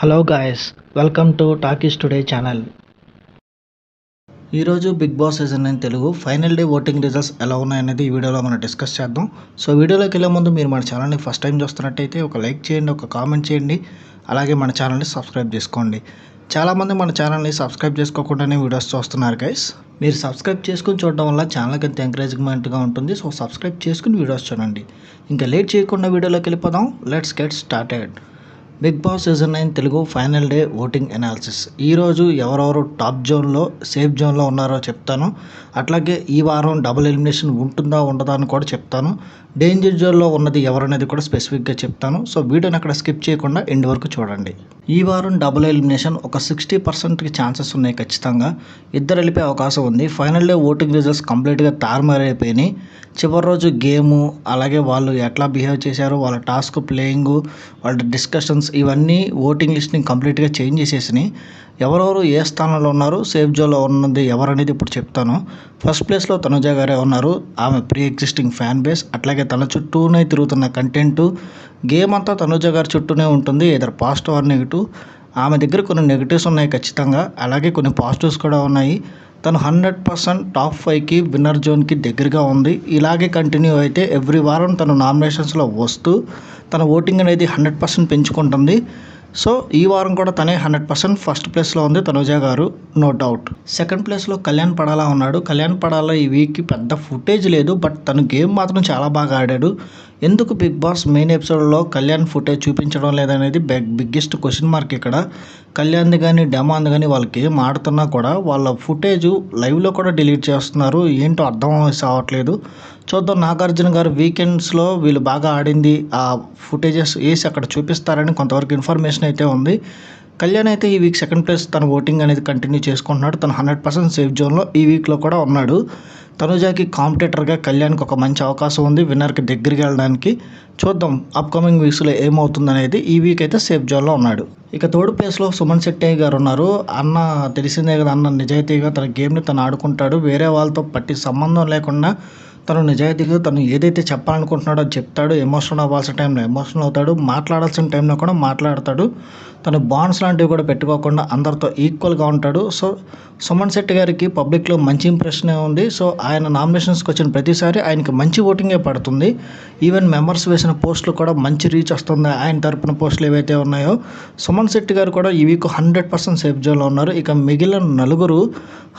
Hello guys, welcome to Talkies Today channel. ఈరోజు Bigg Boss season 9 Telugu final day voting results ఎలా ఉన్నాయనేది ఈ వీడియోలో మనం డిస్కస్ చేద్దాం. సో వీడియోలోకి వెళ్ళే ముందు మీరు మన ఛానల్ని ఫస్ట్ టైం చూస్తున్నట్టయితే ఒక లైక్ చేయండి, ఒక కామెంట్ చేయండి, అలాగే మన ఛానల్ని సబ్స్క్రైబ్ చేసుకోండి. చాలామంది మన ఛానల్ని సబ్స్క్రైబ్ చేసుకోకుండానే వీడియోస్ చూస్తున్నారు గైస్. మీరు సబ్స్క్రైబ్ చేసుకుని చూడడం వల్ల ఛానల్కి ఎంత ఎంకరేజ్మెంట్గా ఉంటుంది. సో సబ్స్క్రైబ్ చేసుకుని వీడియోస్ చూడండి. ఇంకా లేట్ చేయకుండా వీడియోలోకి వెళ్ళిపోదాం. Let's get started. Bigg Boss season 9 Telugu final day voting analysis. ఈరోజు ఎవరెవరు టాప్ జోన్లో సేఫ్ జోన్లో ఉన్నారో చెప్తాను. అట్లాగే ఈ వారం డబుల్ ఎలిమినేషన్ ఉంటుందా ఉండదా అని కూడా చెప్తాను. డేంజర్ జోన్లో ఉన్నది ఎవరనేది కూడా స్పెసిఫిక్గా చెప్తాను. సో వీడియోని అక్కడ స్కిప్ చేయకుండా ఎండ్ వరకు చూడండి. ఈ వారం డబుల్ ఎలిమినేషన్ ఒక 60%కి ఛాన్సెస్ ఉన్నాయి. ఖచ్చితంగా ఇద్దరు వెళ్ళిపోయే అవకాశం ఉంది. ఫైనల్ డే ఓటింగ్ రిజల్ట్స్ కంప్లీట్గా తారుమారైపోయినాయి. చివరి రోజు గేము, అలాగే వాళ్ళు ఎట్లా బిహేవ్ చేశారు, వాళ్ళ టాస్క్ ప్లేయింగు, వాళ్ళ డిస్కషన్స్, ఇవన్నీ ఓటింగ్ లిస్ట్ని కంప్లీట్గా చేంజ్ చేసేసినాయి. ఎవరెవరు ఏ స్థానంలో ఉన్నారు, సేఫ్ జోన్లో ఉన్నది ఎవరనేది ఇప్పుడు చెప్తాను. ఫస్ట్ ప్లేస్లో తనుజ గారే ఉన్నారు. ఆమె ప్రీ ఎగ్జిస్టింగ్ ఫ్యాన్ బేస్, అట్లాగే తన చుట్టూనే తిరుగుతున్న కంటెంటు, గేమ్ అంతా తనుజ గారి చుట్టూనే ఉంటుంది. Either positive or negative. ఆమె దగ్గర కొన్ని నెగిటివ్స్ ఉన్నాయి ఖచ్చితంగా, అలాగే కొన్ని పాజిటివ్స్ కూడా ఉన్నాయి. తను 100% టాప్ 5కి విన్నర్ జోన్కి దగ్గరగా ఉంది. ఇలాగే కంటిన్యూ అయితే ఎవ్రీ వారం తను నామినేషన్స్లో వస్తూ తన ఓటింగ్ అనేది 100% పెంచుకుంటుంది. సో ఈ వారం కూడా తనే 100% ఫస్ట్ ప్లేస్లో ఉంది తనుజ గారు, నో డౌట్. సెకండ్ ప్లేస్లో కళ్యాణ్ పడాలా ఉన్నాడు. కళ్యాణ్ పడాలా ఈ వీక్కి పెద్ద ఫుటేజ్ లేదు, బట్ తను గేమ్ మాత్రం చాలా బాగా ఆడాడు. ఎందుకు బిగ్ బాస్ మెయిన్ ఎపిసోడ్లో కళ్యాణ్ ఫుటేజ్ చూపించడం లేదనేది బిగ్గెస్ట్ క్వశ్చన్ మార్క్ ఇక్కడ. కళ్యాణ్ది కానీ డెమాంది కానీ వాళ్ళ గేమ్ ఆడుతున్నా కూడా వాళ్ళ ఫుటేజ్ లైవ్లో కూడా డిలీట్ చేస్తున్నారు. ఏంటో అర్థం అవ్వట్లేదు. చూద్దాం, నాగార్జున గారు వీకెండ్స్లో వీళ్ళు బాగా ఆడింది ఆ ఫుటేజెస్ వేసి అక్కడ చూపిస్తారని కొంతవరకు ఇన్ఫర్మేషన్ అయితే ఉంది. కళ్యాణ్ అయితే ఈ వీక్ సెకండ్ ప్లేస్ తన ఓటింగ్ అనేది కంటిన్యూ చేసుకుంటున్నాడు. తను 100% సేఫ్ జోన్లో ఈ వీక్లో కూడా ఉన్నాడు. తనుజాకి కాంపిటేటర్గా కళ్యాణ్కి ఒక మంచి అవకాశం ఉంది విన్నర్కి దగ్గరికి వెళ్ళడానికి. చూద్దాం అప్కమింగ్ వీక్స్లో ఏమవుతుందనేది. ఈ వీక్ అయితే సేఫ్ జోన్లో ఉన్నాడు. ఇక థర్డ్ ప్లేస్లో సుమన్ శెట్టి గారు ఉన్నారు. అన్న తెలిసిందే కదా, అన్న నిజాయితీగా తన గేమ్ని తను ఆడుకుంటాడు. వేరే వాళ్ళతో పట్టి సంబంధం లేకుండా తను నిజాయితీగా తను ఏదైతే చెప్పాలనుకుంటున్నాడో అది చెప్తాడు. ఎమోషనల్ అవ్వాల్సిన టైంలో ఎమోషనల్ అవుతాడు, మాట్లాడాల్సిన టైంలో కూడా మాట్లాడతాడు. తను బాండ్స్ లాంటివి కూడా పెట్టుకోకుండా అందరితో ఈక్వల్గా ఉంటాడు. సో సుమన్ శెట్టి గారికి పబ్లిక్లో మంచి ఇంప్రెషన్ ఉంది. సో ఆయన నామినేషన్స్కి వచ్చిన ప్రతిసారి ఆయనకి మంచి ఓటింగే పడుతుంది. ఈవెన్ మెంబర్స్ వేసిన పోస్టులు కూడా మంచి రీచ్ వస్తుంది. ఆయన తరపున పోస్టులు ఏవైతే ఉన్నాయో సుమన్ శెట్టి గారు కూడా ఈ వీక్ 100% సేఫ్ జోన్లో ఉన్నారు. ఇక మిగిలిన నలుగురు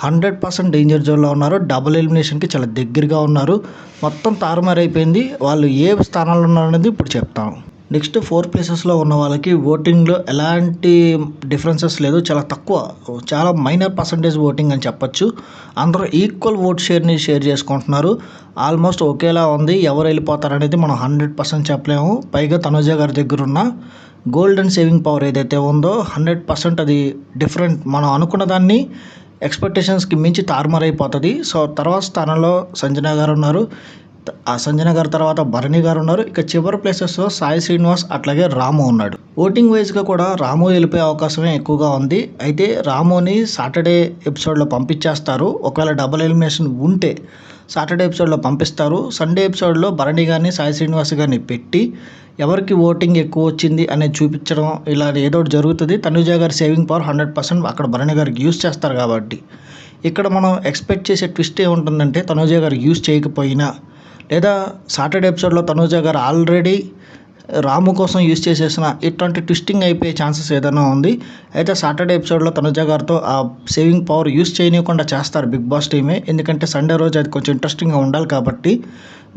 100% డేంజర్ జోన్లో ఉన్నారు. డబుల్ ఎలిమినేషన్కి చాలా దగ్గరగా ఉన్నారు. మొత్తం తారుమారైపోయింది. వాళ్ళు ఏ స్థానాల్లో ఉన్నారనేది ఇప్పుడు చెప్తాం. నెక్స్ట్ 4 ప్లేసెస్లో ఉన్న వాళ్ళకి ఓటింగ్లో ఎలాంటి డిఫరెన్సెస్ లేదు, చాలా తక్కువ, చాలా మైనర్ పర్సంటేజ్ ఓటింగ్ అని చెప్పొచ్చు. అందరూ ఈక్వల్ ఓట్ షేర్ని షేర్ చేసుకుంటున్నారు. ఆల్మోస్ట్ ఒకేలా ఉంది. ఎవరు వెళ్ళిపోతారనేది మనం 100% చెప్పలేము. పైగా తనుజ గారి దగ్గర ఉన్న గోల్డెన్ సేవింగ్ పవర్ ఏదైతే ఉందో 100% అది డిఫరెంట్. మనం అనుకున్న దాన్ని ఎక్స్పెక్టేషన్స్కి మించి తారుమారైపోతుంది. సో తర్వాత స్థానంలో సంజన గారు ఉన్నారు. ఆ సంజన గారి తర్వాత భరణి గారు ఉన్నారు. ఇక చివరి ప్లేసెస్లో సాయి శ్రీనివాస్, అట్లాగే రాము ఉన్నాడు. ఓటింగ్ వైజ్గా కూడా రాము వెళ్ళిపోయే అవకాశమే ఎక్కువగా ఉంది. అయితే రాముని సాటర్డే ఎపిసోడ్లో పంపించేస్తారు. ఒకవేళ డబుల్ ఎలిమినేషన్ ఉంటే సాటర్డే ఎపిసోడ్లో పంపిస్తారు. సండే ఎపిసోడ్లో భరణి గారిని సాయి శ్రీనివాస్ గారిని పెట్టి ఎవరికి ఓటింగ్ ఎక్కువ వచ్చింది అనేది చూపించడం, ఇలా ఏదో ఒకటి జరుగుతుంది. తనుజ గారి సేవింగ్ పవర్ 100% అక్కడ భరణి గారికి యూజ్ చేస్తారు కాబట్టి. ఇక్కడ మనం ఎక్స్పెక్ట్ చేసే ట్విస్ట్ ఏముంటుందంటే తనుజ గారు యూజ్ చేయకపోయినా, లేదా సాటర్డే ఎపిసోడ్లో తనుజ గారు ఆల్రెడీ రాము కోసం యూజ్ చేసేసిన ఇట్లాంటి ట్విస్టింగ్ అయిపోయే ఛాన్సెస్ ఏదైనా ఉంది. అయితే సాటర్డే ఎపిసోడ్లో తనుజ గారితో ఆ సేవింగ్ పవర్ యూజ్ చేయనీయకుండా చేస్తారు బిగ్ బాస్ టీమే. ఎందుకంటే సండే రోజు అది కొంచెం ఇంట్రెస్టింగ్గా ఉండాలి కాబట్టి.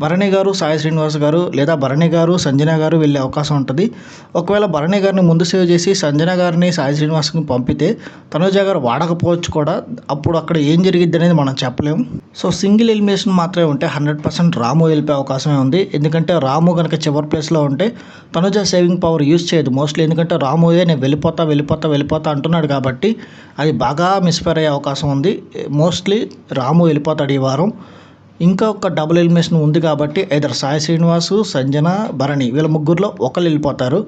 భరణి గారు, సాయి శ్రీనివాస్ గారు, లేదా భరణి గారు, సంజన గారు వెళ్ళే అవకాశం ఉంటుంది. ఒకవేళ భరణి గారిని ముందు సేవ్ చేసి సంజన గారిని, సాయి శ్రీనివాస్ని పంపితే తనుజ గారు వాడకపోవచ్చు కూడా. అప్పుడు అక్కడ ఏం జరిగిద్ది అనేది మనం చెప్పలేము. సో సింగిల్ ఎలిమినేషన్ మాత్రమే ఉంటే 100% రాము వెళ్ళిపోయే అవకాశమే ఉంది. ఎందుకంటే రాము కనుక చివరి ప్లేస్లో ఉంటే తనుజ సేవింగ్ పవర్ యూజ్ చేయదు మోస్ట్లీ. ఎందుకంటే రాముయే నేను వెళ్ళిపోతా అంటున్నాడు కాబట్టి అది బాగా మిస్ఫైర్ అయ్యే అవకాశం ఉంది. మోస్ట్లీ రాము వెళ్ళిపోతాడు ఈ వారం. ఇంకా ఒక డబుల్ ఎలిమినేషన్ ఉంది కాబట్టి ఐదర్ సాయి శ్రీనివాసు, సంజన, భరణి వీళ్ళ ముగ్గురులో ఒకరు వెళ్ళిపోతారు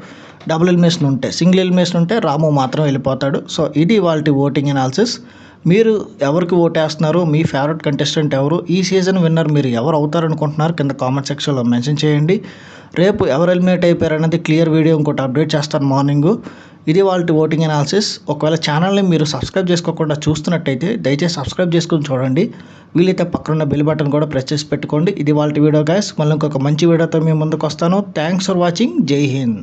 డబుల్ ఎలిమినేషన్ ఉంటే. సింగిల్ ఎలిమినేషన్ ఉంటే రాము మాత్రం వెళ్ళిపోతాడు. సో ఇది వాళ్ళ ఓటింగ్ అనాలిసిస్. మీరు ఎవరికి ఓటేస్తున్నారు, మీ ఫేవరెట్ కంటెస్టెంట్ ఎవరు, ఈ సీజన్ విన్నర్ మీరు ఎవరు అవుతారనుకుంటున్నారు కింద కామెంట్ సెక్షన్లో మెన్షన్ చేయండి. రేపు ఎవరు ఎలిమినేట్ అయిపోయారనేది క్లియర్ వీడియో ఇంకోటి అప్డేట్ చేస్తాను మార్నింగు. ఇది వాళ్ళ ఓటింగ్ అనాలిసిస్. ఒకవేళ ఛానల్ని మీరు సబ్స్క్రైబ్ చేసుకోకుండా చూస్తున్నట్టయితే దయచేసి సబ్స్క్రైబ్ చేసుకొని చూడండి. వీలైతే పక్కన బెల్ బటన్ కూడా ప్రెస్ చేసి పెట్టుకోండి. ఇది వాళ్ళ వీడియో గైస్. మళ్ళీ ఇంకొక మంచి వీడియోతో మీ ముందుకు వస్తాను. Thanks for watching. జై హింద్.